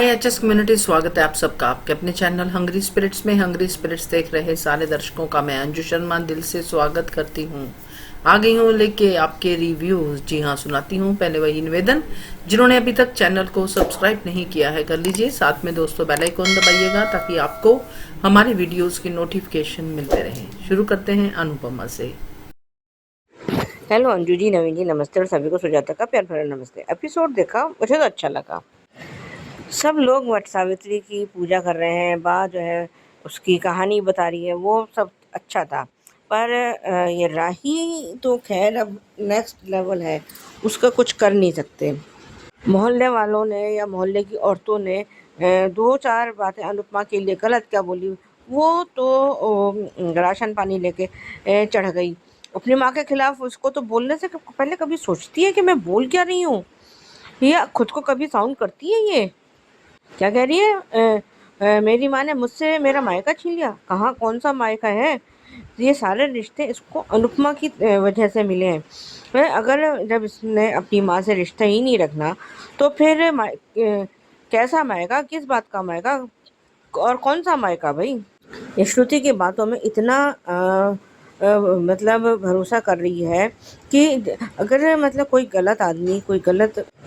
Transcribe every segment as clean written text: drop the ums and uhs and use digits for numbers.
हाय HS community, स्वागत है आप सबका आपके अपने चैनल हंग्री स्पिरिट्स में। हंग्री स्पिरिट्स देख रहे सारे दर्शकों का मैं अंजू शर्मा दिल से स्वागत करती हूँ। आ गई हूँ लेके आपके रिव्यूज। जी हाँ, सुनाती हूँ। पहले वही निवेदन, जिन्होंने अभी तक चैनल को सब्सक्राइब नहीं किया है कर लीजिए, साथ में दोस्तों बेल आइकन दबाइएगा ताकि आपको हमारे वीडियोज की नोटिफिकेशन मिलते रहे। शुरू करते हैं अनुपमा से। हेलो अंजू जी, नवीन जी, नमस्ते और सभी को सुजाता का प्यार भरा नमस्ते। एपिसोड देखा, मुझे तो अच्छा लगा। सब लोग वट सावित्री की पूजा कर रहे हैं, बा जो है उसकी कहानी बता रही है, वो सब अच्छा था। पर ये राही तो खैर अब नेक्स्ट लेवल है, उसका कुछ कर नहीं सकते। मोहल्ले वालों ने या मोहल्ले की औरतों ने दो चार बातें अनुपमा के लिए गलत क्या बोली, वो तो राशन पानी लेके चढ़ गई अपनी माँ के खिलाफ। उसको तो बोलने से पहले कभी सोचती है कि मैं बोल क्या रही हूँ, या खुद को कभी साउंड करती है। ये क्या कह रही है? मेरी माँ ने मुझसे मेरा मायका छीन लिया। कहाँ, कौन सा मायका है? ये सारे रिश्ते इसको अनुपमा की वजह से मिले हैं। अगर जब इसने अपनी माँ से रिश्ता ही नहीं रखना तो फिर कैसा मायका, किस बात का मायका और कौन सा मायका भाई? ये श्रुति की बातों में इतना मतलब भरोसा कर रही है कि अगर मतलब कोई गलत आदमी कोई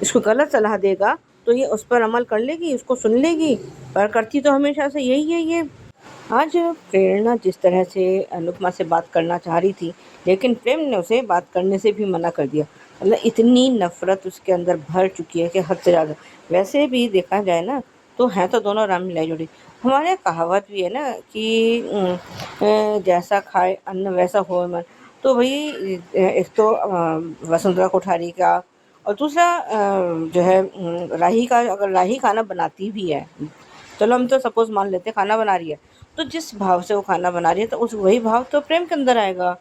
इसको गलत सलाह देगा तो ये उस पर अमल कर लेगी, उसको सुन लेगी। पर करती तो हमेशा से यही है ये। आज प्रेरणा जिस तरह से अनुपमा से बात करना चाह रही थी, लेकिन प्रेम ने उसे बात करने से भी मना कर दिया। मतलब इतनी नफरत उसके अंदर भर चुकी है कि हद से ज़्यादा। वैसे भी देखा जाए ना तो है तो दोनों राम मिलाई जोड़ी। हमारे यहाँ कहावत भी है ना कि जैसा खाए अन्न वैसा होए मन। तो भाई एक तो वसुंधरा कोठारी का, और दूसरा जो है राही का। अगर राही खाना बनाती भी है, चलो हम तो सपोज मान लेते हैं खाना बना रही है, तो जिस भाव से वो खाना बना रही है तो उस वही भाव तो प्रेम के अंदर आएगा।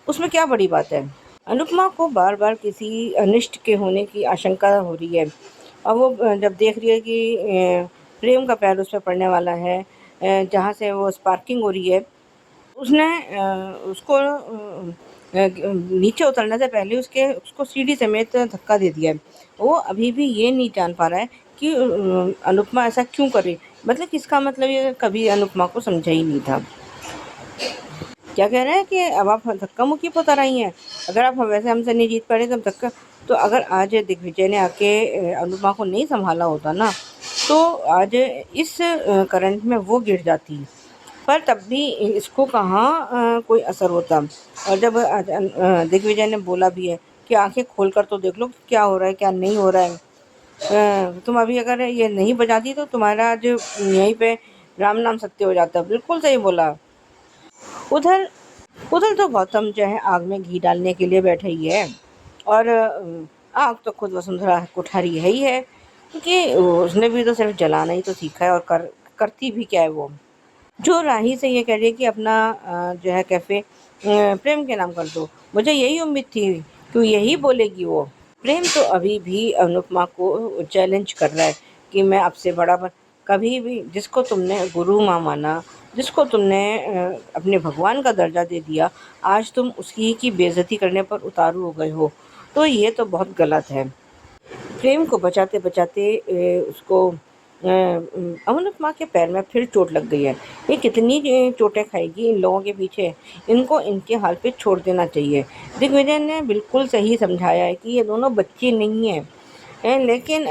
उसमें क्या बड़ी बात है? अनुपमा को बार बार किसी अनिष्ट के होने की आशंका हो रही है। और वो जब देख रही है कि प्रेम का पैर उस पर पड़ने वाला है, जहाँ से वो स्पार्किंग हो रही है, उसने उसको नीचे उतरने से पहले उसको सीढ़ी समेत धक्का दे दिया है। वो अभी भी ये नहीं जान पा रहा है कि अनुपमा ऐसा क्यों कर रही। मतलब इसका मतलब ये कभी अनुपमा को समझा ही नहीं था। क्या कह रहे हैं कि अब आप धक्का मुक्की पर उतर आई हैं। अगर आप वैसे हमसे नहीं जीत पा रहे तो धक्का, तो अगर आज दिग्विजय ने आके अनुपमा को नहीं संभाला होता ना, तो आज इस करंट में वो गिर जाती। पर तब भी इसको कहाँ कोई असर होता। और जब दिग्विजय ने बोला भी है कि आंखें खोल कर तो देख लो कि क्या हो रहा है क्या नहीं हो रहा है। तुम अभी अगर ये नहीं बजाती तो तुम्हारा आज यहीं पे राम नाम सत्य हो जाता। बिल्कुल सही बोला। उधर उधर तो गौतम जो है आग में घी डालने के लिए बैठा ही है। और आग तो खुद वसुंधरा कोठारी है ही है, क्योंकि उसने भी तो सिर्फ जलाना ही तो सीखा है। और करती भी क्या है वो? जो राही से ये कह रही है कि अपना जो है कैफ़े प्रेम के नाम कर दो। मुझे यही उम्मीद थी कि यही बोलेगी वो। प्रेम तो अभी भी अनुपमा को चैलेंज कर रहा है कि मैं आपसे बड़ा बन। कभी भी जिसको तुमने गुरु माँ माना, जिसको तुमने अपने भगवान का दर्जा दे दिया, आज तुम उसकी की बेइज्जती करने पर उतारू हो गए हो। तो ये तो बहुत गलत है। प्रेम को बचाते बचाते उसको अनुपमा के पैर में फिर चोट लग गई है। ये कितनी चोटें खाएगी इन लोगों के पीछे। इनको इनके हाल पे छोड़ देना चाहिए। दिग्विजय ने बिल्कुल सही समझाया है कि ये दोनों बच्चे नहीं हैं। लेकिन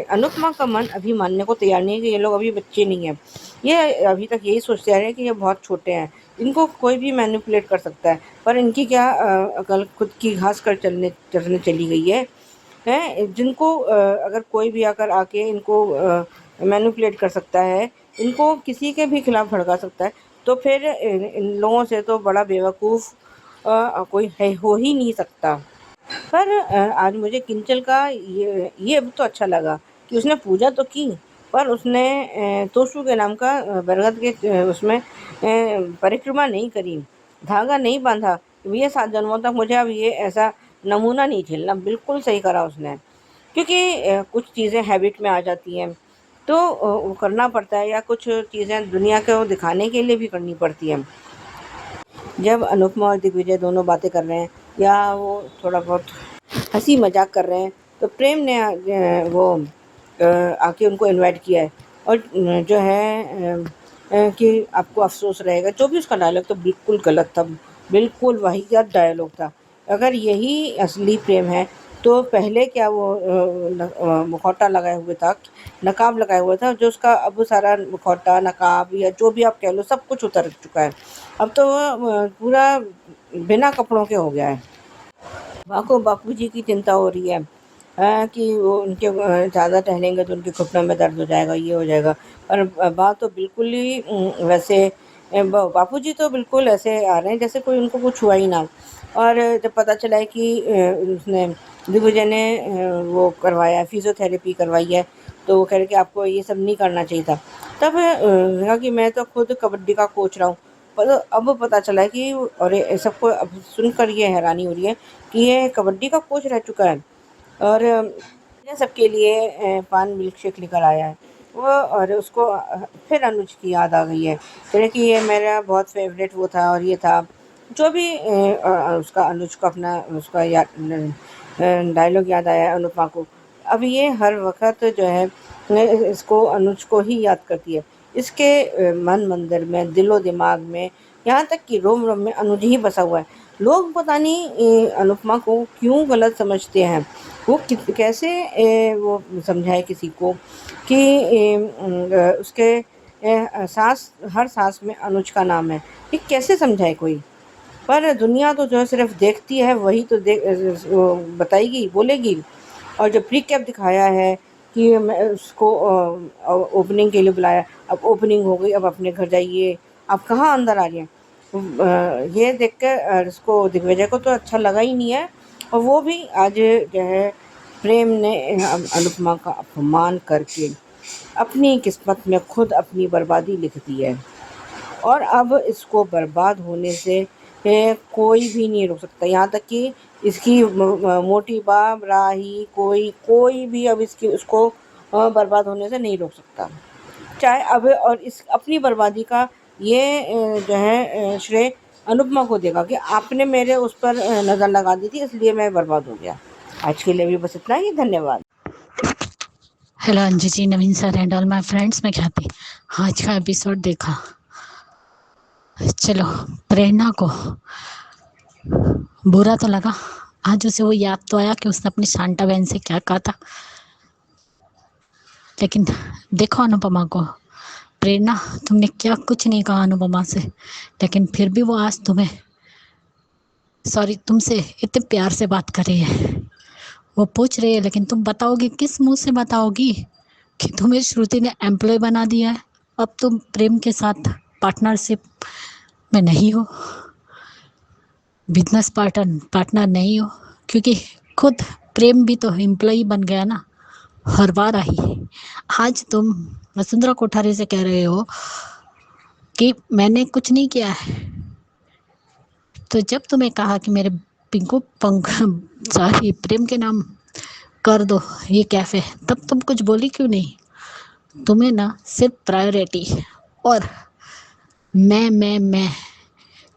अनुपमा का मन अभी मानने को तैयार नहीं है कि ये लोग अभी बच्चे नहीं हैं। ये अभी तक यही सोचते आ रहे हैं कि ये बहुत छोटे हैं, इनको कोई भी मैनिपुलेट कर सकता है। पर इनकी क्या अकल खुद की घास कर चरने चली गई है। जिनको अगर कोई भी आकर आके इनको मैनिपुलेट कर सकता है, इनको किसी के भी खिलाफ भड़का सकता है, तो फिर इन लोगों से तो बड़ा बेवकूफ़ कोई है हो ही नहीं सकता। पर आज मुझे किंचल का ये तो अच्छा लगा कि उसने पूजा तो की, पर उसने तोशु के नाम का बरगद के उसमें परिक्रमा नहीं करी, धागा नहीं बांधा। ये 7 जन्मों तक मुझे अब ये ऐसा नमूना नहीं झेलना। बिल्कुल सही करा उसने, क्योंकि कुछ चीज़ें हैबिट में आ जाती हैं तो वो करना पड़ता है, या कुछ चीज़ें दुनिया को दिखाने के लिए भी करनी पड़ती हैं। जब अनुपमा और दिग्विजय दोनों बातें कर रहे हैं या वो थोड़ा बहुत हंसी मजाक कर रहे हैं, तो प्रेम ने वो आके उनको इनवाइट किया है। और जो है कि आपको अफ़सोस रहेगा, जो भी उसका डायलॉग था बिल्कुल गलत था, बिल्कुल वाहियात डायलॉग था। अगर यही असली प्रेम है तो पहले क्या वो मुखौटा लगाए हुए था, नकाब लगाया हुआ था, जो उसका अब वो सारा मुखौटा, नकाब या जो भी आप कह लो सब कुछ उतर चुका है। अब तो वो पूरा बिना कपड़ों के हो गया है। बापूजी की चिंता हो रही है कि वो उनके ज़्यादा टहलेंगे तो उनके घुटनों में दर्द हो जाएगा, ये हो जाएगा। और बात तो बिल्कुल ही वैसे बापूजी तो बिल्कुल ऐसे आ रहे हैं जैसे कोई उनको कुछ हुआ ही ना। और जब पता चला है कि उसने दिग्विजय ने वो करवाया, फिज़ियोथेरेपी करवाई है, तो वो कह रहे कि आपको ये सब नहीं करना चाहिए था। तब कहा कि मैं तो खुद कबड्डी का कोच रहा हूँ। पर अब पता चला है कि और ये सबको अब सुनकर ये हैरानी हो रही है कि ये कबड्डी का कोच रह चुका है। और ये सबके लिए पान मिल्क शेक लेकर आया है वो। और उसको फिर अनुज की याद आ गई है, कह रहे कि ये मेरा बहुत फेवरेट वो था और ये था जो भी उसका अनुज को अपना उसका डायलॉग याद आया है अनुपमा को। अब ये हर वक्त जो है इसको अनुज को ही याद करती है। इसके मन मंदिर में, दिलो दिमाग में, यहाँ तक कि रोम रोम में अनुज ही बसा हुआ है। लोग पता नहीं अनुपमा को क्यों गलत समझते हैं। वो कैसे वो समझाए किसी को कि उसके सांस, हर सांस में अनुज का नाम है, ये कैसे समझाए कोई। पर दुनिया तो जो है सिर्फ देखती है, वही तो वो बताएगी, बोलेगी। और जो प्री कैप दिखाया है कि मैं उसको ओपनिंग के लिए बुलाया, अब ओपनिंग हो गई, अब अपने घर जाइए, आप कहाँ अंदर आ रही हैं। ये देख कर इसको दिग्विजय को तो अच्छा लगा ही नहीं है। और वो भी आज जो है प्रेम ने अनुपमा का अपमान करके अपनी किस्मत में खुद अपनी बर्बादी लिख दी है। और अब इसको बर्बाद होने से कोई भी नहीं रोक सकता। यहाँ तक कि इसकी मोटी बाप राही कोई भी अब इसकी उसको बर्बाद होने से नहीं रोक सकता। चाहे अब और इस अपनी बर्बादी का ये जो है श्रेय अनुपमा को देगा कि आपने मेरे उस पर नज़र लगा दी थी, इसलिए मैं बर्बाद हो गया। आज के लिए भी बस इतना ही, धन्यवाद। Hello Anju ji, Naveen sir and all my friends, मैं ख्याति। आज का एपिसोड देखा। चलो, प्रेरणा को बुरा तो लगा, आज उसे वो याद तो आया कि उसने अपनी शांता बहन से क्या कहा था। लेकिन देखो अनुपमा को, प्रेरणा तुमने क्या कुछ नहीं कहा अनुपमा से, लेकिन फिर भी वो आज तुमसे इतने प्यार से बात कर रही है। वो पूछ रही है, लेकिन तुम बताओगी किस मुंह से बताओगी कि तुम्हें श्रुति ने एम्प्लॉय बना दिया है, अब तुम प्रेम के साथ पार्टनरशिप में नहीं हो, बिजनेस पार्टनर नहीं हो, क्योंकि खुद प्रेम भी तो एम्प्लॉय बन गया ना हर बार आई। आज तुम वसुंधरा कोठारी से कह रहे हो कि मैंने कुछ नहीं किया है, तो जब तुम्हें कहा कि मेरे पिंकू प्रेम के नाम कर दो ये कैफे, तब तुम कुछ बोली क्यों नहीं। तुम्हें ना सिर्फ प्रायोरिटी और मैं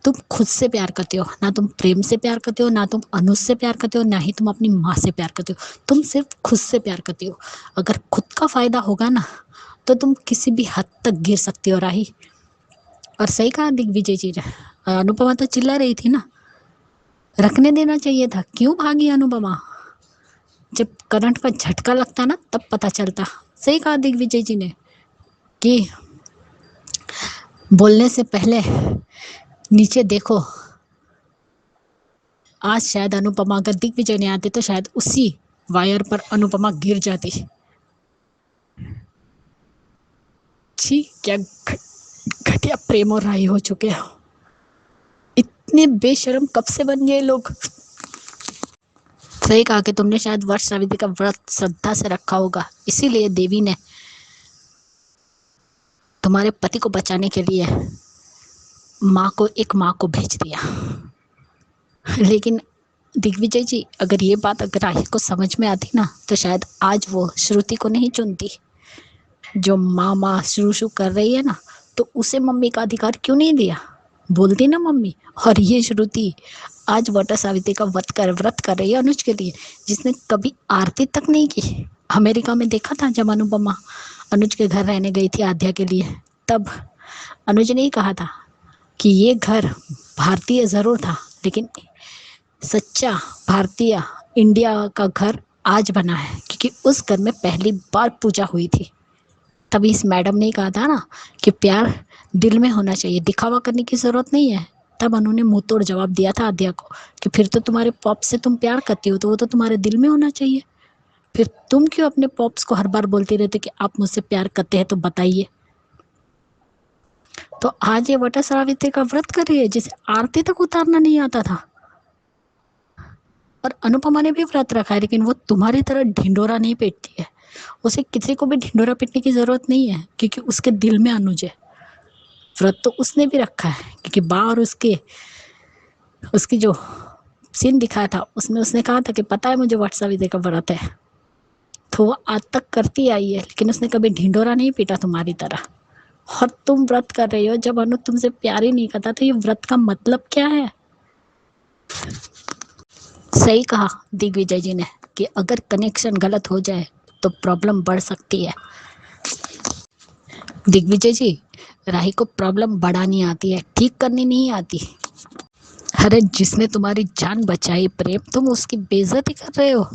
तुम खुद से प्यार करते हो ना, तुम प्रेम से प्यार करते हो ना, तुम अनुज से प्यार करते हो ना ही तुम अपनी माँ से प्यार करते हो, तुम सिर्फ खुद से प्यार करते हो। अगर खुद का फायदा होगा ना तो तुम किसी भी हद तक गिर सकती हो राही। और सही कहा दिग्विजय जी ने, अनुपमा तो चिल्ला रही थी ना, रखने देना चाहिए था, क्यों भागी अनुपमा। जब करंट का झटका लगता ना तब पता चलता। सही कहा दिग्विजय जी ने कि बोलने से पहले नीचे देखो। आज शायद अनुपमा, अगर दिग्विजय नहीं आते तो शायद उसी वायर पर अनुपमा गिर जाती। छी, क्या घटिया प्रेम और राही हो चुके हो। इतने बेशर्म कब से बन गए लोग। सही कहा कि तुमने शायद वर्ष सावित्री का व्रत श्रद्धा से रखा होगा, इसीलिए देवी ने तुम्हारे पति को बचाने के लिए एक माँ को भेज दिया। लेकिन दिग्विजय जी, अगर ये बात अगर राही को समझ में आती ना तो शायद आज वो श्रुति को नहीं चुनती। जो माँ शुरू कर रही है ना, तो उसे मम्मी का अधिकार क्यों नहीं दिया, बोलती ना मम्मी। और ये श्रुति आज वट सावित्री का व्रत कर रही है अनुज के लिए, जिसने कभी आरती तक नहीं की। अमेरिका में देखा था जब अनुपमा अनुज के घर रहने गई थी आध्या के लिए, तब अनुज ने ही कहा था कि ये घर भारतीय ज़रूर था लेकिन सच्चा भारतीय इंडिया का घर आज बना है, क्योंकि उस घर में पहली बार पूजा हुई थी। तभी इस मैडम ने कहा था ना कि प्यार दिल में होना चाहिए, दिखावा करने की ज़रूरत नहीं है। तब उन्होंने मुंह तोड़ जवाब दिया था आद्या को कि फिर तो तुम्हारे पॉप से तुम प्यार करती हो तो वो तो तुम्हारे दिल में होना चाहिए, फिर तुम क्यों अपने पॉप्स को हर बार बोलते रहते कि आप मुझसे प्यार करते हैं तो बताइए। तो आज ये वट सावित्री का व्रत कर रही है जिसे आरती तक उतारना नहीं आता था। और अनुपमा ने भी व्रत रखा है, लेकिन वो तुम्हारी तरह ढिंडोरा नहीं पीटती है। उसे किसी को भी ढिंडोरा पीटने की जरूरत नहीं है, क्योंकि उसके दिल में अनुज है। व्रत तो उसने भी रखा है, क्योंकि बाहर उसकी जो सीन दिखाया था उसमें उसने कहा था कि पता है मुझे वट सावित्री का व्रत है, तो वो आज तक करती आई है, लेकिन उसने कभी ढिंडोरा नहीं पीटा तुम्हारी तरह। और तुम व्रत कर रही हो जब अनु तुमसे प्यार ही नहीं करता, तो ये व्रत का मतलब क्या है? सही कहा दिग्विजय जी ने कि अगर कनेक्शन गलत हो जाए तो प्रॉब्लम बढ़ सकती है। दिग्विजय जी, राही को प्रॉब्लम बढ़ानी आती है, ठीक करनी नहीं आती। अरे जिसने तुम्हारी जान बचाई प्रेम, तुम उसकी बेइज्जती कर रहे हो।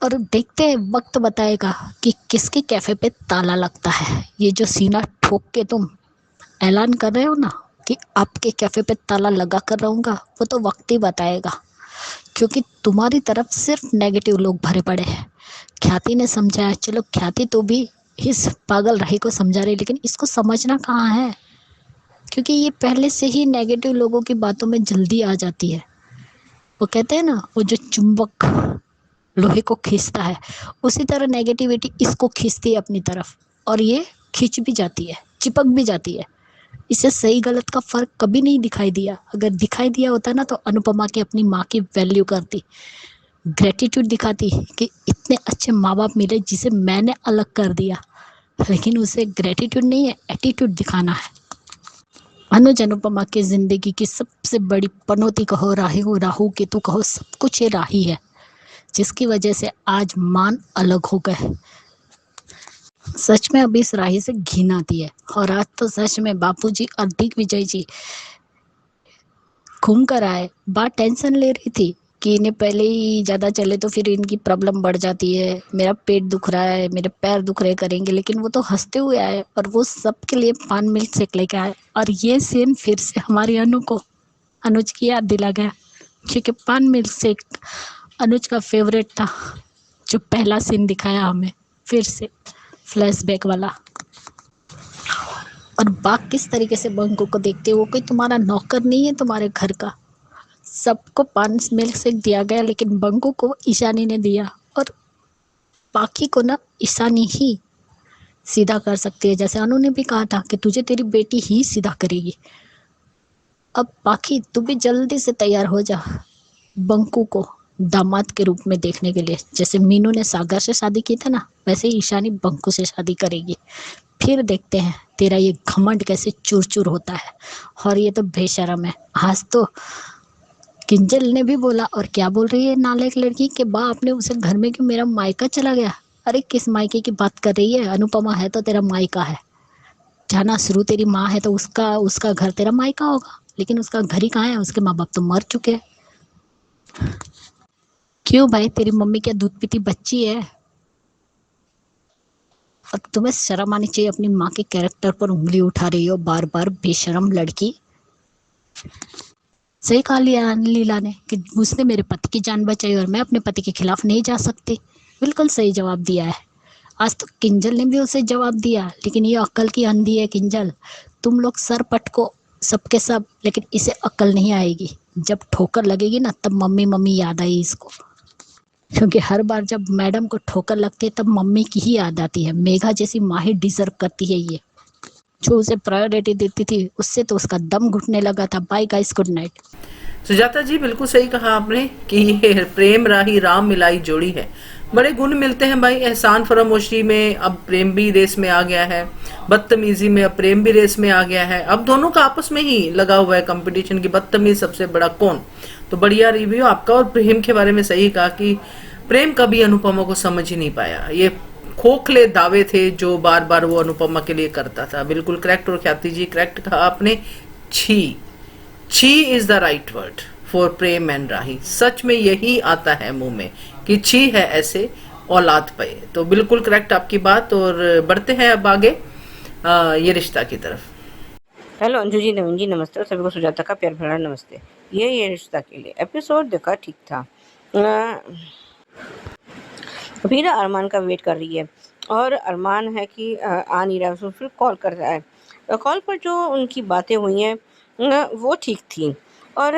और देखते हैं, वक्त बताएगा कि किसके कैफे पे ताला लगता है। ये जो सीना ठोक के तुम ऐलान कर रहे हो ना कि आपके कैफे पे ताला लगा कर रहूंगा, वो तो वक्त ही बताएगा, क्योंकि तुम्हारी तरफ सिर्फ नेगेटिव लोग भरे पड़े हैं। ख्याति ने समझाया, चलो ख्याति तो भी इस पागल राही को समझा रही, लेकिन इसको समझना कहाँ है, क्योंकि ये पहले से ही नेगेटिव लोगों की बातों में जल्दी आ जाती है। वो कहते हैं ना, वो जो चुंबक लोहे को खींचता है, उसी तरह नेगेटिविटी इसको खींचती है अपनी तरफ, और ये खींच भी जाती है, चिपक भी जाती है। इसे सही गलत का फर्क कभी नहीं दिखाई दिया। अगर दिखाई दिया होता ना तो अनुपमा की अपनी माँ की वैल्यू करती, ग्रेटिट्यूड दिखाती कि इतने अच्छे माँ बाप मिले जिसे मैंने अलग कर दिया। लेकिन उसे ग्रेटिट्यूड नहीं है, एटीट्यूड दिखाना है। अनुज अनुपमा की जिंदगी की सबसे बड़ी पनौती कहो, राहु केतु कहो, सब कुछ ये राही है, जिसकी वजह से आज मान अलग हो गए। सच में अभी इस राही से घिन आती है। और आज तो सच में बापूजी और दिग्विजय जी घूम कर आए, बात टेंशन ले रही थी कि इन्हें पहले ही ज़्यादा चले तो फिर इनकी प्रॉब्लम बढ़ जाती है, मेरा पेट दुख रहा है, मेरे पैर दुख रहे करेंगे। लेकिन वो तो हंसते हुए आए और वो सबके लिए पान मिल्क शेक लेके आए। और ये सीन फिर से हमारी अनुज की याद दिला गया, क्योंकि पान मिल्क शेक अनुज का फेवरेट था। जो पहला सीन दिखाया हमें, फिर से फ्लैशबैक वाला। और बाघ किस तरीके से बंकू को देखते, वो कोई तुम्हारा नौकर नहीं है तुम्हारे घर का। सबको पान मिल्क शेक दिया गया, लेकिन बंकू को ईशानी ने दिया, और बाकी को ना ईशानी ही सीधा कर सकती है। जैसे अनु ने भी कहा था कि तुझे तेरी बेटी ही सीधा करेगी। अब बाकी तू भी जल्दी से तैयार हो जा बंकू को दामाद के रूप में देखने के लिए। जैसे मीनू ने सागर से शादी की थी ना, वैसे ही ईशानी बंकू से शादी करेगी। फिर देखते हैं तेरा ये घमंड कैसे चूर चूर होता है। और ये तो बेशरम है। आज तो किंजल ने भी बोला, और क्या बोल रही है नालायक लड़की के बा, आपने उसे घर में क्यों, मेरा मायका चला गया। अरे किस मायके की बात कर रही है? अनुपमा है तो तेरा मायका है। जाना शुरू तेरी माँ है तो उसका घर तेरा मायका होगा, लेकिन उसका घर ही कहाँ है? उसके माँ बाप तो मर चुके हैं। क्यों भाई, तेरी मम्मी क्या दूध पीती बच्ची है? और तुम्हें शर्म आनी चाहिए, अपनी माँ के कैरेक्टर पर उंगली उठा रही हो बार बार, बेशरम लड़की। सही कहा लीला ने कि उसने मेरे पति की जान बचाई और मैं अपने पति के खिलाफ नहीं जा सकती। बिल्कुल सही जवाब दिया है। आज तो किंजल ने भी उसे जवाब दिया, लेकिन ये अक्ल की अंधी है किंजल। तुम लोग सर पटको सबके सब, लेकिन इसे अक्ल नहीं आएगी। जब ठोकर लगेगी ना, तब मम्मी मम्मी याद आई इसको, क्योंकि हर बार जब मैडम को ठोकर लगती है तब मम्मी की ही याद आती है। मेघा जैसी माँ ही डिजर्व करती है ये, जो उसे प्रायोरिटी देती थी, उससे तो उसका दम घुटने लगा था। Bye guys, good night. Sujata ji, बिल्कुल सही कहा आपने कि ये प्रेम राही राम मिलाई जोड़ी है। बड़े गुण मिलते हैं भाई। एहसान फरामोशी में अब प्रेम भी रेस में आ गया है, बदतमीजी में अब प्रेम भी रेस में आ गया है। अब दोनों का आपस में ही लगा हुआ है कंपटीशन की, बदतमीज सबसे बड़ा कौन। तो बढ़िया रिव्यू आपका। और प्रेम के बारे में सही कहा कि प्रेम कभी अनुपमा को समझ ही नहीं पाया। ये खोखले दावे थे जो बार बार वो अनुपमा के लिए करता था। बिल्कुल करेक्ट। और ख्याति जी करेक्ट कहा आपने। छी, छी is the right word for Prem and Rahi. सच में यही आता है मुंह में कि छी है ऐसे औलाद पे। तो बिल्कुल करेक्ट आपकी बात। और बढ़ते हैं अब आगे ये रिश्ता की तरफ। हेलो अंजू जी, नवीन जी, नमस्ते और सभी को सुजाता का प्यार भरा नमस्ते। ये रिश्ता के लिए एपिसोड देखा ठीक था। वीरा अरमान का वेट कर रही है और अरमान है कि आ नहीं रहा है, उसको फिर कॉल कर रहा है। कॉल पर जो उनकी बातें हुई हैं वो ठीक थी। और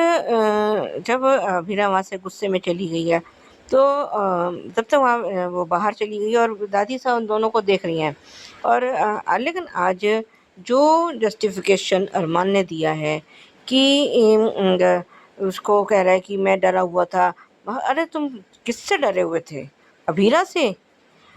जब वीरा वहाँ से गुस्से में चली गई है तो तब तक वहाँ वो बाहर चली गई और दादी साहब उन दोनों को देख रही हैं। और लेकिन आज जो जस्टिफिकेशन अरमान ने दिया है कि उसको कह रहा है कि मैं डरा हुआ था। अरे तुम किससे डरे हुए थे? अभीरा से?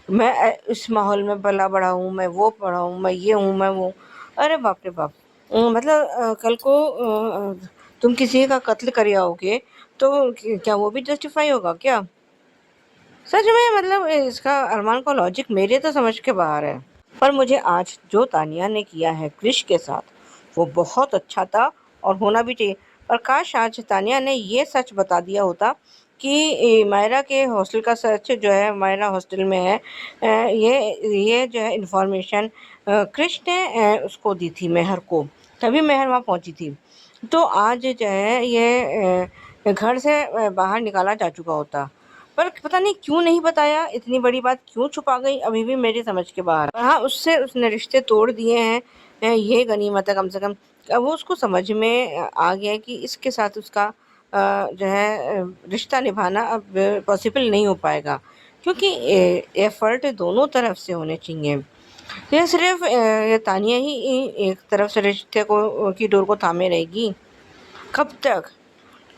मैं इस माहौल में पला बड़ा हूँ, मैं वो पढ़ा हूँ, मैं ये हूँ, मैं वो। अरे बाप रे बाप! मतलब कल को तुम किसी का कत्ल कर आओगे तो क्या वो भी जस्टिफाई होगा क्या? सच में मतलब इसका अरमान का लॉजिक मेरे तो समझ के बाहर है। पर मुझे आज जो तानिया ने किया है क्रिश के साथ वो बहुत अच्छा था और होना भी चाहिए। पर काश आज तानिया ने ये सच बता दिया होता कि मायरा के हॉस्टल का सच जो है, मायरा हॉस्टल में है। ये जो है इन्फॉर्मेशन क्रिश ने उसको दी थी, मेहर को। तभी मेहर वहाँ पहुँची थी। तो आज जो है ये घर से बाहर निकाला जा चुका होता। पर पता नहीं क्यों नहीं बताया, इतनी बड़ी बात क्यों छुपा गई, अभी भी मेरी समझ के बाहर। हाँ, उससे उसने रिश्ते तोड़ दिए हैं, ये गनीमत है कम से कम। अब वो उसको समझ में आ गया है कि इसके साथ उसका जो है रिश्ता निभाना अब पॉसिबल नहीं हो पाएगा, क्योंकि एफर्ट दोनों तरफ से होने चाहिए। ये सिर्फ ये तानिया ही एक तरफ से रिश्ते को की डोर को थामे रहेगी कब तक?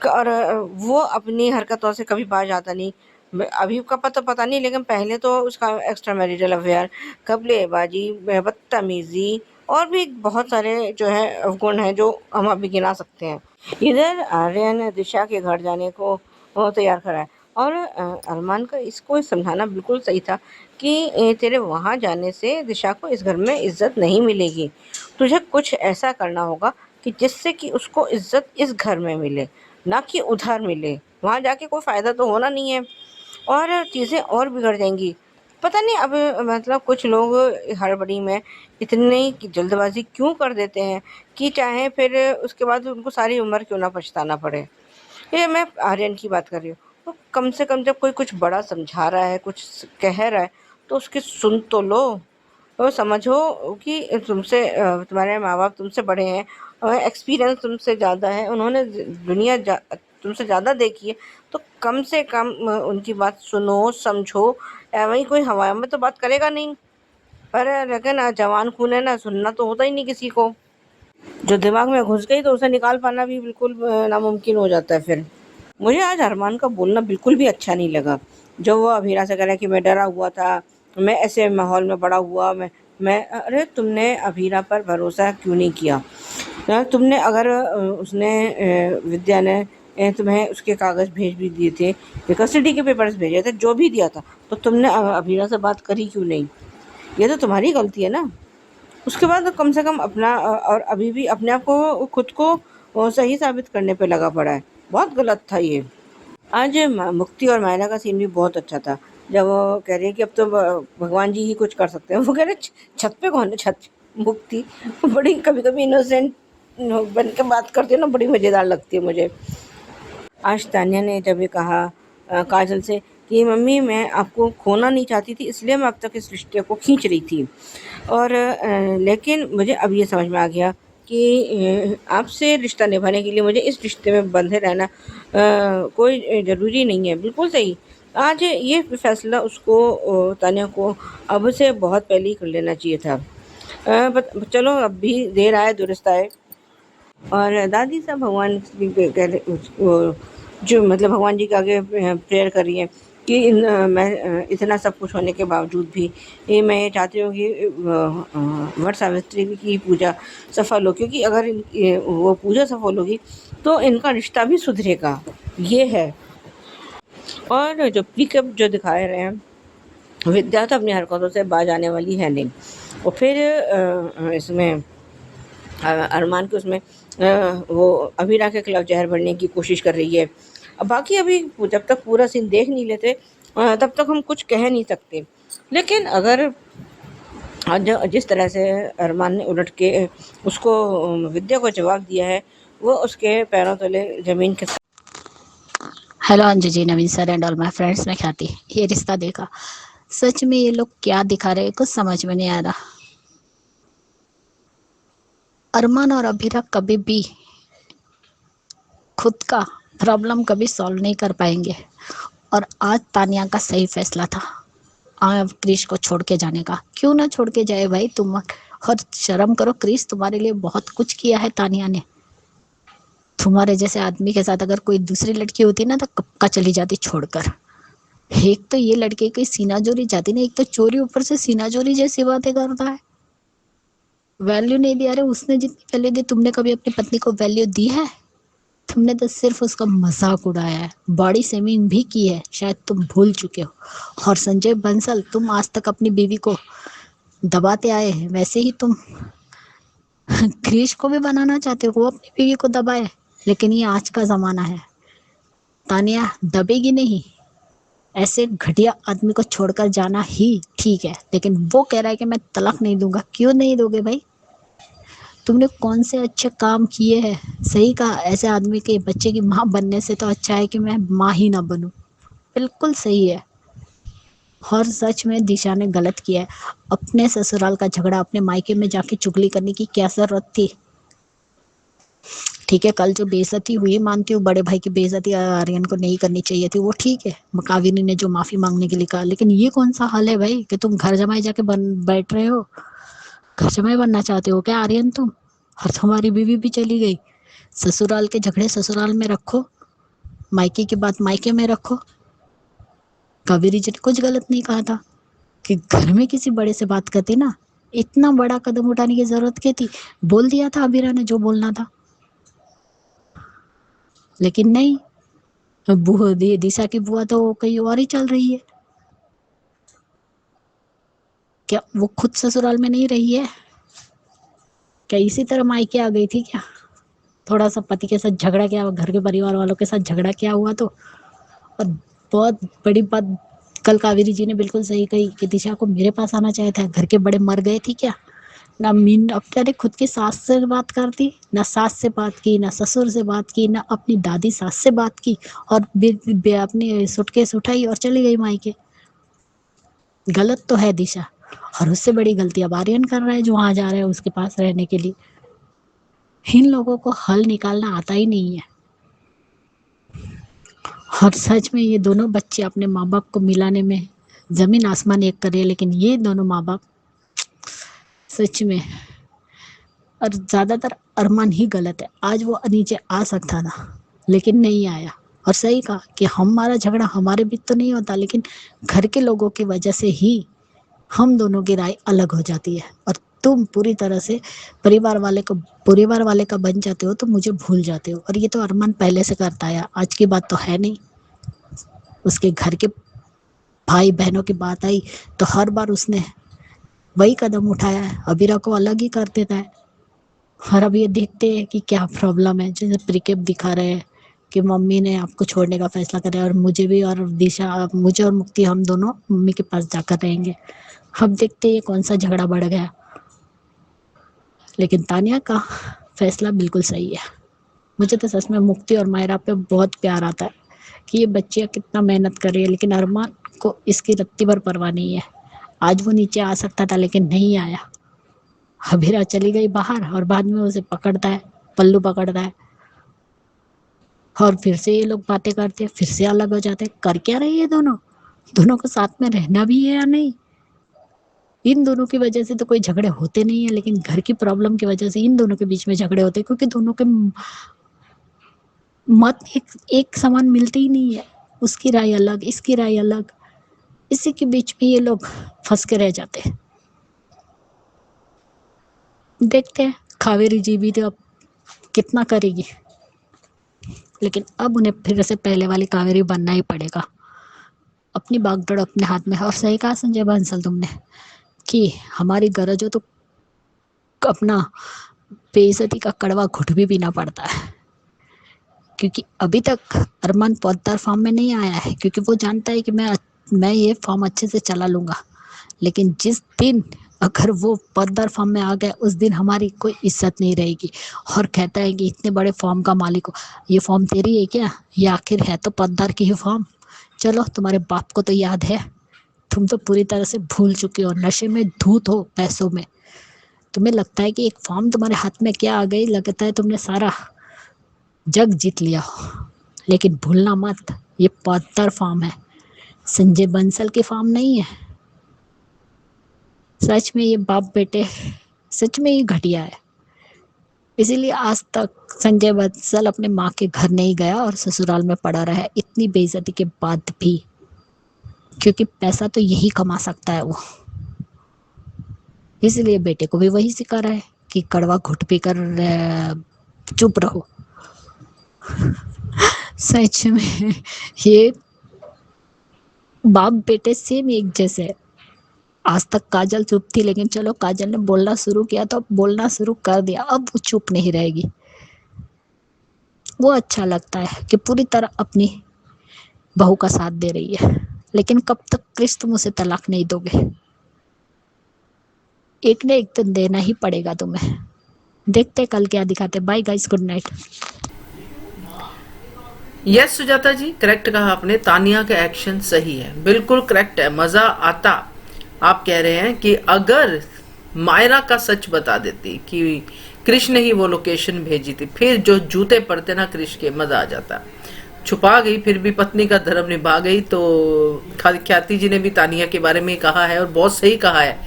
और वो अपनी हरकतों से कभी बाज आता नहीं। अभी का पता नहीं, लेकिन पहले तो उसका एक्स्ट्रा मैरिटल अफेयर, घपलेबाजी, बदतमीजी और भी बहुत सारे जो है अवगुण हैं जो हम अभी गिना सकते हैं। इधर आर्यन दिशा के घर जाने को वो तैयार करा है और अरमान का इसको समझाना बिल्कुल सही था कि तेरे वहाँ जाने से दिशा को इस घर में इज्जत नहीं मिलेगी। तुझे कुछ ऐसा करना होगा कि जिससे कि उसको इज्जत इस घर में मिले, ना कि उधार मिले। वहाँ जाके कोई फ़ायदा तो होना नहीं है और चीज़ें और बिगड़ जाएंगी। पता नहीं अब मतलब कुछ लोग हड़बड़ी में इतनी जल्दबाजी क्यों कर देते हैं कि चाहे फिर उसके बाद उनको सारी उम्र क्यों ना पछताना पड़े। ये मैं आर्यन की बात कर रही हूँ। तो कम से कम जब कोई कुछ बड़ा समझा रहा है, कुछ कह रहा है, तो उसकी सुन तो लो। तो समझो कि तुम्हारे माँ बाप तुमसे बड़े हैं और एक्सपीरियंस तुमसे ज़्यादा है, उन्होंने दुनिया तुमसे ज़्यादा देखी है। तो कम से कम उनकी बात सुनो, समझो। वही कोई हवा में तो बात करेगा नहीं। पर लेकिन जवान खून है ना, सुनना तो होता ही नहीं किसी को। जो दिमाग में घुस गई तो उसे निकाल पाना भी बिल्कुल नामुमकिन हो जाता है फिर। मुझे आज अरमान का बोलना बिल्कुल भी अच्छा नहीं लगा। जो वो अभीरा से कह रहा है कि मैं डरा हुआ था, मैं ऐसे माहौल में बड़ा हुआ, मैं अरे तुमने अभीरा पर भरोसा क्यों नहीं किया? तुमने अगर उसने विद्या ने तुम्हें उसके कागज़ भेज भी दिए थे, कस्टडी के पेपर्स भेजे थे, जो भी दिया था, तो तुमने अभीरा से बात करी क्यों नहीं? ये तो तुम्हारी गलती है ना। उसके बाद कम से कम अपना और अभी भी अपने आप को खुद को सही साबित करने पे लगा पड़ा है। बहुत गलत था ये। आज मुक्ति और मायरा का सीन भी बहुत अच्छा था। जब वो कह रही है कि अब तो भगवान जी ही कुछ कर सकते हैं। वो कह रहे छत पे कौन है? छत मुक्ति बड़ी कभी-कभी इनोसेंट बन के बात करती है ना, बड़ी मज़ेदार लगती है मुझे। आज तान्या ने जब ये कहा काजल से कि मम्मी मैं आपको खोना नहीं चाहती थी, इसलिए मैं अब तक इस रिश्ते को खींच रही थी। और लेकिन मुझे अब ये समझ में आ गया कि आपसे रिश्ता निभाने के लिए मुझे इस रिश्ते में बंधे रहना कोई ज़रूरी नहीं है। बिल्कुल सही। आज ये फ़ैसला उसको तान्या को अब से बहुत पहले ही कर लेना चाहिए था। चलो अब भी देर आए दुरुस्त आए। और दादी साहब भगवान जो मतलब भगवान जी के आगे प्रेयर कर रही हैं कि मैं इतना सब कुछ होने के बावजूद भी मैं ये चाहती हूँ कि वट सावित्री की पूजा सफल हो, क्योंकि अगर वो पूजा सफल होगी तो इनका रिश्ता भी सुधरेगा। ये है और जो पिकअप जो दिखा रहे हैं, विद्या तो अपनी हरकतों से बाज आने वाली है नहीं। और फिर इसमें अरमान के उसमें वो अमीरा के खिलाफ जहर भरने की कोशिश कर रही है। अब बाकी अभी जब तक पूरा सीन देख नहीं लेते तब तक हम कुछ कह नहीं सकते। लेकिन अगर आज जिस तरह से अरमान ने उलट के उसको विद्या को जवाब दिया है, वो उसके पैरों तले ज़मीन के hello Anju ji, Naveen sir and all my friends, मैं ख्याति। ये रिश्ता देखा, सच में ये लोग क्या दिखा रहे हैं कुछ समझ में नहीं आ रहा। अरमान और अभीरा कभी भी खुद का प्रॉब्लम कभी सॉल्व नहीं कर पाएंगे। और आज तानिया का सही फैसला था क्रिश को छोड़ के जाने का। क्यों ना छोड़ के जाए भाई तुम, और शर्म करो, क्रिश तुम्हारे लिए बहुत कुछ किया है तानिया ने। तुम्हारे जैसे आदमी के साथ अगर कोई दूसरी लड़की होती ना तो कब का चली जाती छोड़कर। एक तो ये लड़के की सीना जोरी जाती ना, एक तो चोरी ऊपर से सीना जोरी जैसी बातें करता है। वैल्यू नहीं दिया। अरे उसने जितनी वैल्यू दी, तुमने कभी अपनी पत्नी को वैल्यू दी है? तुमने तो सिर्फ उसका मजाक उड़ाया है, बॉडी शेमिंग भी की है, शायद तुम भूल चुके हो। और संजय बंसल, तुम आज तक अपनी बीवी को दबाते आए हैं, वैसे ही तुम क्रिश को भी बनाना चाहते हो, वो अपनी बीवी को दबाए। लेकिन ये आज का जमाना है, तानिया दबेगी नहीं। ऐसे घटिया आदमी को छोड़कर जाना ही ठीक है, लेकिन वो कह रहा है कि मैं तलाक नहीं दूंगा। क्यों नहीं दोगे भाई? तुमने कौन से अच्छे काम किए हैं? सही कहा, ऐसे आदमी के बच्चे की माँ बनने से तो अच्छा है कि मैं माँ ही ना बनूं। बिल्कुल सही है। और सच में दिशा ने गलत किया है। अपने ससुराल का झगड़ा अपने मायके में जाके चुगली करने की क्या जरूरत थी? ठीक है, कल जो बेइज्जती हुई, मानती हूँ, बड़े भाई की बेइज्जती आर्यन को नहीं करनी चाहिए थी, वो ठीक है। काविनी ने जो माफी मांगने के लिए कहा, लेकिन ये कौन सा हाल है भाई कि तुम घर जमाई जाके बैठ रहे हो? घर जमाई बनना चाहते हो क्या आर्यन तुम? और तुम्हारी बीवी भी चली गई। ससुराल के झगड़े ससुराल में रखो, मायके की बात मायके में रखो। कावेरी जी ने कुछ गलत नहीं कहा था कि घर में किसी बड़े से बात करती ना। इतना बड़ा कदम उठाने की जरूरत क्या थी? बोल दिया था अबीरा ने जो बोलना था, लेकिन नहीं। दिशा की बुआ तो कहीं और ही चल रही है। क्या वो खुद ससुराल में नहीं रही है? क्या इसी तरह मायके आ गई थी क्या? थोड़ा सा पति के साथ झगड़ा किया, घर के परिवार वालों के साथ झगड़ा किया हुआ तो। और बहुत बड़ी बात कल कावेरी जी ने बिल्कुल सही कही कि दिशा को मेरे पास आना चाहिए था। घर के बड़े मर गए थी क्या? ना मीन अब क्या खुद की सास से बात करती, ना सास से बात की, ना ससुर से बात की, ना अपनी दादी सास से बात की, और अपनी सूटकेस उठाई और चली गई मायके। गलत तो है दिशा, और उससे बड़ी गलती अब आर्यन कर रहा है जो वहां जा रहा है उसके पास रहने के लिए। इन लोगों को हल निकालना आता ही नहीं है। और सच में ये दोनों बच्चे अपने माँ बाप को मिलाने में जमीन आसमान एक करे, लेकिन ये दोनों माँ बाप सच में, और ज्यादातर अरमान ही गलत है। आज वो नीचे आ सकता था लेकिन नहीं आया। और सही कहा कि हमारा झगड़ा हमारे बीच तो नहीं होता, लेकिन घर के लोगों की वजह से ही हम दोनों की राय अलग हो जाती है। और तुम पूरी तरह से परिवार वाले का बन जाते हो तो मुझे भूल जाते हो। और ये तो अरमान पहले से करता है, आज की बात तो है नहीं। उसके घर के भाई बहनों की बात आई तो हर बार उसने वही कदम उठाया है, अबीरा को अलग ही कर देता है। और अब ये देखते हैं कि क्या प्रॉब्लम है। जैसे प्रिकेप दिखा रहे हैं कि मम्मी ने आपको छोड़ने का फैसला करा और मुझे भी, और दिशा, मुझे और मुक्ति, हम दोनों मम्मी के पास जाकर रहेंगे। अब देखते हैं कौन सा झगड़ा बढ़ गया। लेकिन तानिया का फैसला बिल्कुल सही है। मुझे तो सच में मुक्ति और मायरा पे बहुत प्यार आता है कि ये बच्चियाँ कितना मेहनत कर रही है, लेकिन अरमान को इसकी रत्ती भर परवाह नहीं है। आज वो नीचे आ सकता था लेकिन नहीं आया। हबीरा चली गई बाहर और बाद में उसे पकड़ता है, पल्लू पकड़ता है, और फिर से ये लोग बातें करते हैं, फिर से अलग हो जाते हैं। कर क्या रही है दोनों? दोनों को साथ में रहना भी है या नहीं? इन दोनों की वजह से तो कोई झगड़े होते नहीं है, लेकिन घर की प्रॉब्लम की वजह से इन दोनों के बीच में झगड़े होते हैं, क्योंकि दोनों के मत एक समान मिलते ही नहीं है। उसकी राय अलग, इसकी राय अलग, इसी के बीच में ये लोग फंस के रह जाते हैं। देखते हैं कावेरी जी भी तो अब कितना करेगी, लेकिन अब उन्हें फिर से पहले वाली कावेरी बनना ही पड़ेगा। अपनी बागडोर अपने हाथ में है। और सही कहा संजय बंसल तुमने कि हमारी गरज हो तो अपना बेइज्जती का कड़वा घुट भी पीना पड़ता है, क्योंकि अभी तक अरमान पौधार फॉर्म में नहीं आया है, क्योंकि वो जानता है कि मैं ये फॉर्म अच्छे से चला लूंगा। लेकिन जिस दिन अगर वो पौधार फॉर्म में आ गया, उस दिन हमारी कोई इज्जत नहीं रहेगी। और कहता है कि इतने बड़े फॉर्म का मालिक हो, ये फॉर्म तेरी है क्या? ये आखिर है तो पौधार की ही फॉर्म। चलो, तुम्हारे बाप को तो याद है, तुम तो पूरी तरह से भूल चुके हो, नशे में धूत हो, पैसों में। तुम्हें लगता है कि एक फॉर्म तुम्हारे हाथ में क्या आ गई, लगता है तुमने सारा जग जीत लिया हो। लेकिन भूलना मत, ये पौधार फॉर्म है, संजय बंसल की फॉर्म नहीं है। सच में ये बाप बेटे सच में ये घटिया है। इसीलिए आज तक संजय बंसल अपने माँ के घर नहीं गया और ससुराल में पड़ा रहा है, इतनी बेइज्जती के बाद भी, क्योंकि पैसा तो यही कमा सकता है वो। इसलिए बेटे को भी वही सिखा रहा है कि कड़वा घुट पी कर चुप रहो। सच में ये बाप बेटे सेम एक जैसे है। आज तक काजल चुप थी, लेकिन चलो काजल ने बोलना शुरू किया तो अब बोलना शुरू कर दिया, अब वो चुप नहीं रहेगी। वो अच्छा लगता है कि पूरी तरह अपनी बहू का साथ दे रही है। लेकिन कब तक क्रिस तुम उसे तलाक नहीं दोगे? एक न एक दिन देना ही पड़ेगा तुम्हें। देखते कल क्या दिखाते। Bye guys, good night. Yes Sujata ji, correct कहा आपने। तानिया का एक्शन सही है, बिल्कुल करेक्ट है। मजा आता। आप कह रहे हैं कि अगर मायरा का सच बता देती कि कृष्ण ने ही वो लोकेशन भेजी थी, फिर जो जूते पड़ते ना कृष के, मजा आ जाता। छुपा गई फिर भी पत्नी का धर्म निभा गई। तो ख्याति जी ने भी तानिया के बारे में कहा है, और बहुत सही कहा है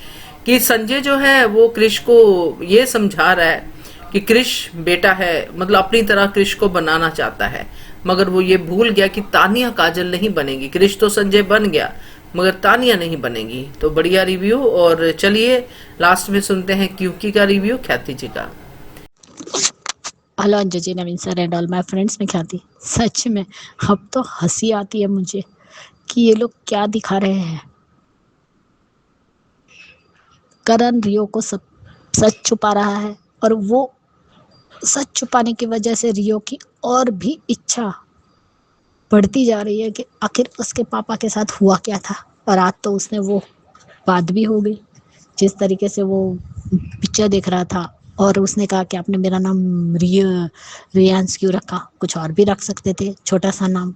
कि संजय जो है वो कृष को ये समझा रहा है कि कृष बेटा है, मतलब अपनी तरह कृष को बनाना चाहता है, मगर वो ये भूल गया कि तानिया काजल नहीं बनेगी। कृष तो संजय बन गया, मगर तानिया नहीं बनेगी। तो बढ़िया रिव्यू। और चलिए लास्ट में सुनते हैं क्यूकी का रिव्यू, ख्याति जी का। Hello Anju ji, Naveen sir and all my friends में ख्याति। सच में अब तो हंसी आती है मुझे कि ये लोग क्या दिखा रहे हैं। करण रियो को सब सच छुपा रहा है, और वो सच छुपाने की वजह से रियो की और भी इच्छा बढ़ती जा रही है कि आखिर उसके पापा के साथ हुआ क्या था। और आज तो उसने वो बात भी हो गई, जिस तरीके से वो पिक्चर देख रहा था और उसने कहा कि आपने मेरा नाम रियांश क्यों रखा, कुछ और भी रख सकते थे, छोटा सा नाम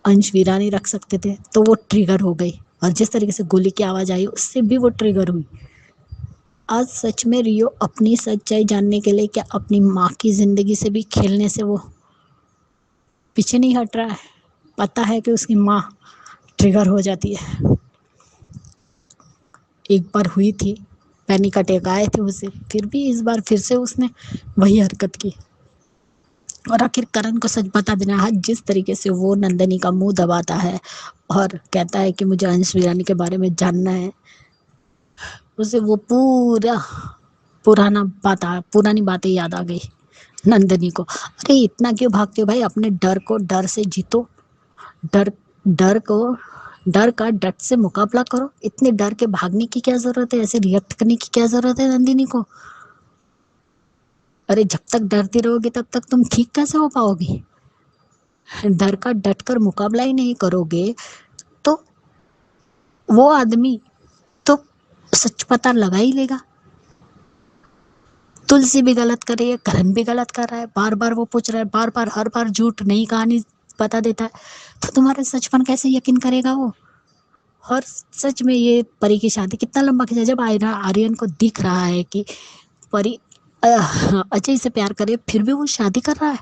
अंश वीरानी रख सकते थे। तो वो ट्रिगर हो गई, और जिस तरीके से गोली की आवाज़ आई उससे भी वो ट्रिगर हुई। आज सच में रियो अपनी सच्चाई जानने के लिए क्या अपनी माँ की ज़िंदगी से भी खेलने से वो पीछे नहीं हट रहा है। पता है कि उसकी माँ ट्रिगर हो जाती है, एक बार हुई थी, पैनिक अटैक आए थे उसे, फिर भी इस बार फिर से उसने वही हरकत की। और आखिर करण को सच बता देना है। जिस तरीके से वो नंदनी का मुंह दबाता है और कहता है कि मुझे अंश वीरानी के बारे में जानना है, उसे वो पुरानी बातें याद आ गई नंदनी को। अरे इतना क्यों भागते हो भाई, अपने डर को डर से जीतो। डर डर को डर का डट से मुकाबला करो। इतने डर के भागने की क्या जरूरत है, ऐसे रिएक्ट करने की क्या जरूरत है नंदिनी को? अरे जब तक डरती रहोगी तब तक तुम ठीक कैसे हो पाओगी? डर का डट कर मुकाबला ही नहीं करोगे तो वो आदमी तो सच पता लगा ही लेगा। तुलसी भी गलत कर रही है, करण भी गलत कर रहा है, बार बार वो पूछ रहा है, बार बार हर बार झूठ नई कहानी बता देता है, तो तुम्हारे सचपन कैसे यकीन करेगा वो? और सच में ये परी की शादी कितना लंबा खिंचा। जब आर्यन को दिख रहा है कि परी अजय से प्यार करे, फिर भी वो शादी कर रहा है।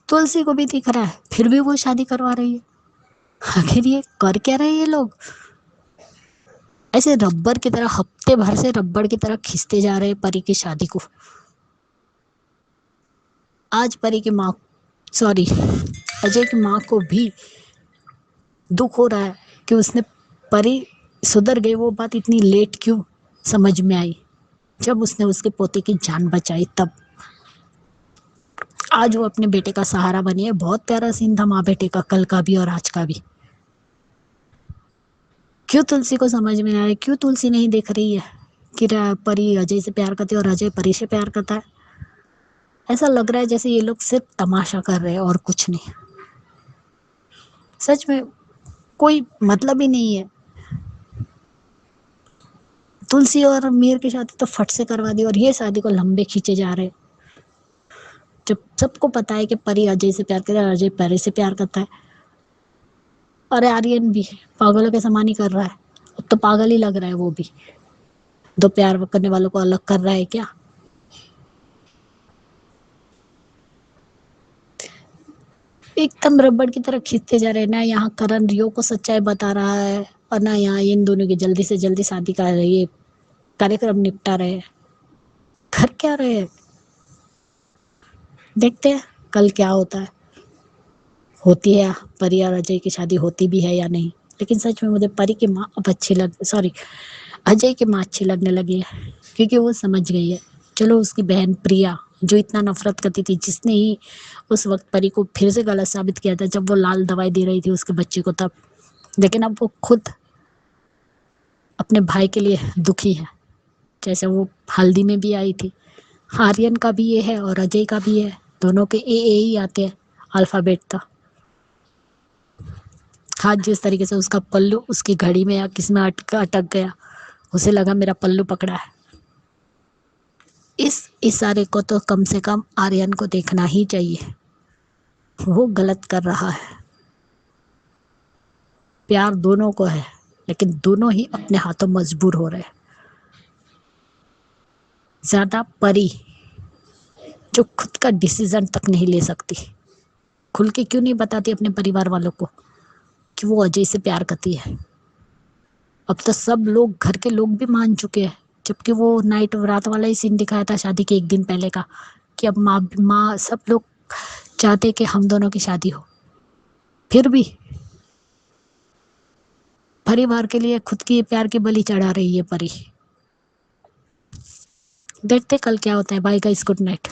तुलसी को भी दिख रहा है, फिर भी वो शादी करवा रही है। आखिर ये कर क्या रहे ये लोग? ऐसे रबर की तरह हफ्ते भर से रबर की तरह खींचते जा रहे हैं परी की शादी को। आज परी की माँ सॉरी अजय की माँ को भी दुख हो रहा है कि उसने परी सुधर गई, वो बात इतनी लेट क्यों समझ में आई, जब उसने उसके पोते की जान बचाई तब। आज वो अपने बेटे का सहारा बनी है। बहुत प्यारा सीन था माँ बेटे का, कल का भी और आज का भी। क्यों तुलसी को समझ में आया, क्यों तुलसी नहीं देख रही है कि परी अजय से प्यार करती है और अजय परी से प्यार करता है। ऐसा लग रहा है जैसे ये लोग सिर्फ तमाशा कर रहे हैं और कुछ नहीं। सच में कोई मतलब ही नहीं है। तुलसी और मीर की शादी तो फट से करवा दी और ये शादी को लंबे खींचे जा रहे हैं। जब सबको पता है कि परी अजय से प्यार करता है, अजय परी से प्यार करता है। और आर्यन भी पागलों के समान ही कर रहा है। अब तो पागल ही लग रहा है वो भी। दो प्यार करने वालों को अलग कर रहा है क्या? एकदम रबड़ की तरह खींचते जा रहे हैं। ना यहाँ करण रियो को सच्चाई बता रहा है और ना यहाँ इन दोनों की जल्दी से जल्दी शादी का ये कार्यक्रम निपटा रहे हैं। कर क्या रहे हैं? देखते हैं कल क्या होता है। होती है परी और अजय की शादी, होती भी है या नहीं। लेकिन सच में मुझे परी की माँ अब अच्छी अजय की माँ अच्छी लगने लगी है, क्योंकि वो समझ गई है। चलो उसकी बहन प्रिया जो इतना नफरत करती थी, जिसने ही उस वक्त परी को फिर से गलत साबित किया था जब वो लाल दवाई दे रही थी उसके बच्चे को तब, लेकिन अब वो खुद अपने भाई के लिए दुखी है। जैसे वो हल्दी में भी आई थी। आर्यन का भी ये है और अजय का भी है। दोनों के ए ही आते हैं अल्फाबेट का। हाथ जिस तरीके से उसका पल्लू उसकी घड़ी में या किस में अटक गया, उसे लगा मेरा पल्लू पकड़ा है। इस इशारे को तो कम से कम आर्यन को देखना ही चाहिए। वो गलत कर रहा है। प्यार दोनों को है, लेकिन दोनों ही अपने हाथों मजबूर हो रहे हैं। ज्यादा परी जो खुद का डिसीजन तक नहीं ले सकती, खुल के क्यों नहीं बताती अपने परिवार वालों को कि वो अजय से प्यार करती है। अब तो सब लोग, घर के लोग भी मान चुके हैं, जबकि वो नाइट रात वाला ही सीन दिखाया था शादी के एक दिन पहले का, कि अब माँ सब लोग चाहते कि हम दोनों की शादी हो। फिर भी परिवार के लिए खुद की प्यार की बलि चढ़ा रही है परी। देखते कल क्या होता है। Bye guys, good night.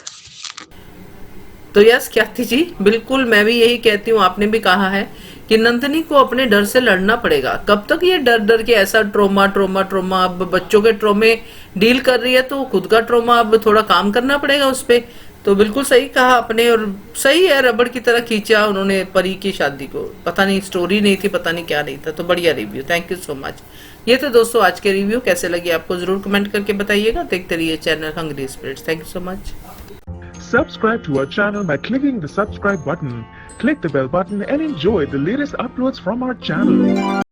तो यस ख्याति जी, बिल्कुल मैं भी यही कहती हूँ। आपने भी कहा है कि नंदिनी को अपने डर से लड़ना पड़ेगा। कब तक ये डर डर के ऐसा ट्रोमा ट्रोमा ट्रोमा, अब बच्चों के ट्रोमे डील कर रही है तो खुद का ट्रोमा अब थोड़ा काम करना पड़ेगा उस पे। तो बिल्कुल सही कहा आपने, और सही है, रबड़ की तरह खींचा उन्होंने परी की शादी को। पता नहीं स्टोरी नहीं थी, पता नहीं क्या नहीं था। तो बढ़िया review, thank you so much. ये तो दोस्तों आज के रिव्यू कैसे लगे आपको जरूर कमेंट करके बताइएगा। देखते रहिए channel hungry spirits. Thank you so much. Subscribe to our channel by clicking the subscribe button. Click the bell button and enjoy the latest uploads from our channel.